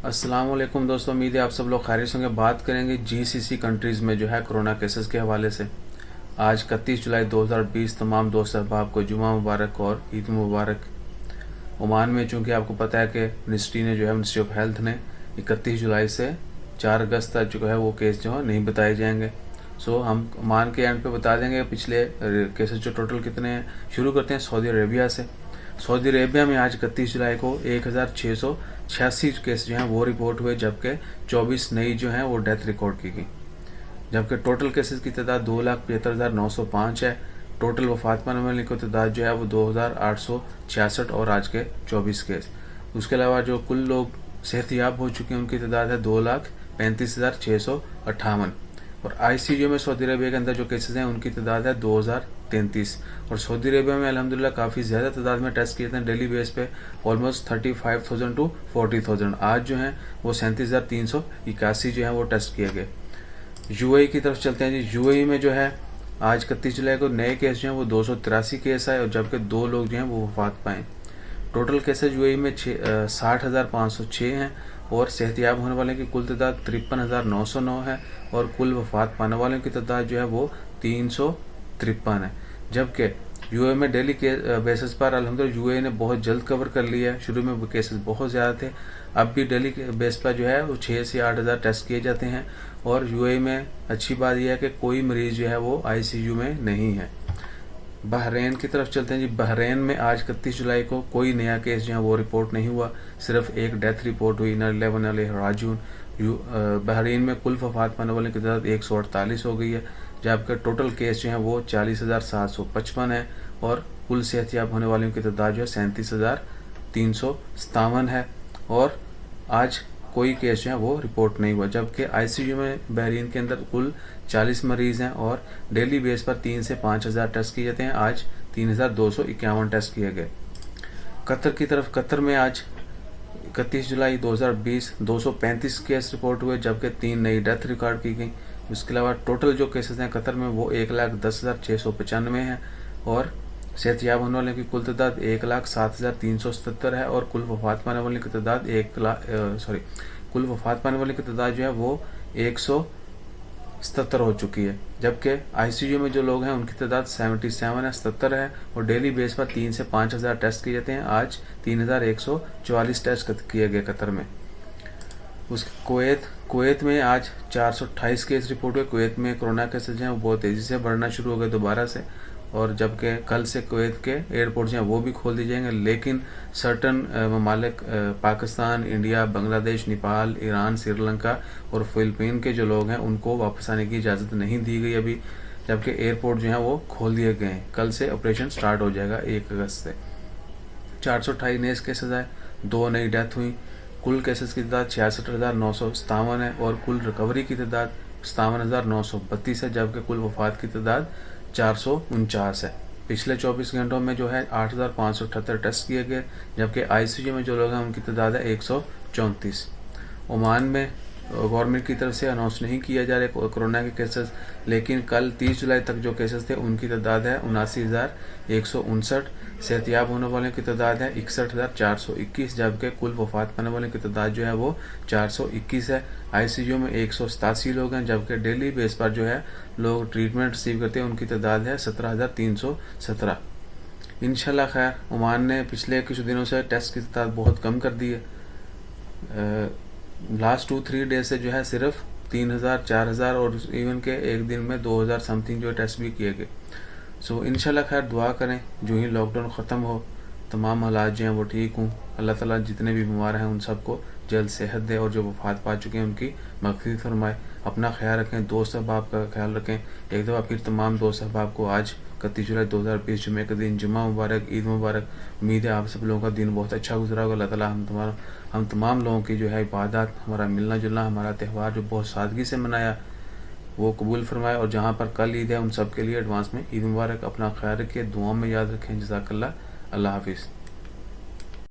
अस्सलाम वालेकुम दोस्तों, उम्मीद है आप सब लोग खैरियत से होंगे। बात करेंगे जीसीसी कंट्रीज़ में जो है कोरोना केसेस के हवाले से। आज 31 जुलाई 2020 तमाम दोस्त अहबाब को जुमा मुबारक और ईद मुबारक। ओमान में चूँकि आपको पता है कि मिनिस्ट्री ऑफ हेल्थ ने 31 जुलाई से 4 अगस्त तक जो है वो केस जो है नहीं बताए जाएंगे। सो हम ओमान के एंड पे बता देंगे पिछले केसेस जो टोटल कितने हैं। शुरू करते हैं सऊदी अरेबिया से। सऊदी अरेबिया में आज 31 जुलाई को 1686 केस जो हैं वो रिपोर्ट हुए, जबकि 24 नई जो हैं वो डेथ रिकॉर्ड की गई। जबकि टोटल केसेस की तादाद 2,75,905 है। टोटल वफात पाने वाले की तादाद जो है वो 2,866 और आज के 24 केस। उसके अलावा जो कुल लोग सेहतियाब हो चुके हैं उनकी तादाद है 2,35,658। और आईसीयू में सऊदी अरेबिया के अंदर जो केसेस हैं उनकी तादाद है 2,033। और सऊदी अरेबिया में अल्हम्दुलिल्लाह काफ़ी ज़्यादा तादाद में टेस्ट किए थे डेली बेस पे, ऑलमोस्ट 35,000 टू 40,000। आज जो हैं वो 37,381 जो है वो टेस्ट किए गए। यूएई की तरफ चलते हैं जी। यूएई में जो है आज 31 जुलाई को नए केस जो हैं वो 283 केस आए और जबकि 2 लोग जो हैं वो वफात पाए। टोटल केसेज यूएई में 60,506 हैं और सेहतियाब होने वाले की कुल तादाद 53,909 है और कुल वफात पाने वालों की तादाद जो है वो 353 है। जबकि यूएई में डेली के बेसिस पर अल्हम्दुलिल्लाह यूएई ने बहुत जल्द कवर कर लिया है। शुरू में केसेस बहुत ज़्यादा थे, अब भी डेली बेस पर जो है वो 6 से 8,000 टेस्ट किए जाते हैं। और यूएई में अच्छी बात यह है कि कोई मरीज जो है वो आईसीयू में नहीं है। बहरीन की तरफ चलते हैं जी। बहरीन में आज 31 जुलाई को कोई नया केस जो है वो रिपोर्ट नहीं हुआ, सिर्फ एक डेथ रिपोर्ट हुई। 11 राजून। बहरीन में कुल वफात पाने वालों की तादाद 148 हो गई है, जबकि टोटल केस जो है वो 40,755 है और कुल सेहतियाब होने वालों की तादाद जो है 37,357 है। और आज कोई केस जो है वो रिपोर्ट नहीं हुआ, जबकि आईसीयू में बहरीन के अंदर कुल 40 मरीज हैं और डेली बेस पर 3 से 5,000 टेस्ट किए जाते हैं। आज 3,251 टेस्ट किए गए। कतर की तरफ, कतर में आज 31 जुलाई 2020 235 केस रिपोर्ट हुए, जबकि 3 नई डेथ रिकॉर्ड की गई। उसके अलावा टोटल जो केसेस हैं कतर में वो 1,10,695 हैं और सेहतियाब होने वाले की कुल तादाद 1,07,377 है और कुल वफात पाने वाले की तादाद कुल वफात पाने वाले की तादाद जो है वो 177 हो चुकी है। जबकि आईसीयू में जो लोग हैं उनकी तादाद 77 है और डेली बेस पर 3 से 5,000 टेस्ट किए जाते हैं। आज 3,144 टेस्ट किए गए कतर में। कुवैत में आज 428 केस रिपोर्ट हुए। कुवैत में कोरोना केसेज हैं वो बहुत तेज़ी से बढ़ना शुरू हो गए दोबारा से, और जबकि कल से कुवैत के एयरपोर्ट जो हैं वो भी खोल दिए जाएंगे, लेकिन सर्टन ममालिक पाकिस्तान, इंडिया, बांग्लादेश, नेपाल, ईरान, श्रीलंका और फिलिपीन के जो लोग हैं उनको वापस आने की इजाज़त नहीं दी गई अभी, जबकि एयरपोर्ट जो हैं वो खोल दिए गए हैं। कल से ऑपरेशन स्टार्ट हो जाएगा 1 अगस्त से। 428 नए केसेज आए, 2 नई डेथ हुई। कुल केसेस की तादाद 66,957 है और कुल रिकवरी की तादाद 57,932 है, जबकि कुल वफात की तादाद 449 है। पिछले 24 घंटों में जो है 8,578 टेस्ट किए गए, जबकि आईसीयू में जो लोग हैं उनकी तादाद है 134। ओमान में गवर्नमेंट की तरफ से अनाउंस नहीं किया जा रहा कोरोना के केसेस, लेकिन कल 30 जुलाई तक जो केसेस थे उनकी तादाद है 79,159। सेहतियाब होने वालों की तादाद है 61,421, जबकि कुल वफात पाने वालों की तादाद जो है वो 421 है। आईसीयू में 187 लोग हैं, जबकि डेली बेस पर जो है लोग ट्रीटमेंट रिसीव करते हैं उनकी तादाद है 17,317। इंशाल्लाह खैर, ओमान ने पिछले कुछ दिनों से टेस्ट की तादाद बहुत कम कर दी है। लास्ट 2-3 डेज से जो है सिर्फ 3,000, 4,000 और इवन के एक दिन में 2,000 समथिंग जो टेस्ट भी किए गए। सो इंशाल्लाह खैर दुआ करें जो ही लॉकडाउन ख़त्म हो, तमाम हालात जो हैं वो ठीक हों। अल्लाह ताला जितने भी बीमार हैं उन सबको जल्द सेहत दे और जो वफात पा चुके हैं उनकी मग़फ़िरत फरमाए। अपना ख्याल रखें, दोस्त अहबाब का ख्याल रखें। एक दफ़ा फिर तमाम दोस्त अहबाब को आज 31 जुलाई 2020 जुमे के दिन जुमा मुबारक, ईद मुबारक। उम्मीद है आप सब लोगों का दिन बहुत अच्छा गुजरा होगा। अल्लाह ताला हम तमाम लोगों की जो है इबादत, हमारा मिलना जुलना, हमारा त्यौहार जो बहुत सादगी से मनाया वो कबूल फरमाए। और जहाँ पर कल ईद है उन सब के लिए एडवांस में ईद मुबारक। अपना ख्याल रखिए, दुआ में याद रखें। जज़ाकल्लाह। अल्लाह हाफिज़।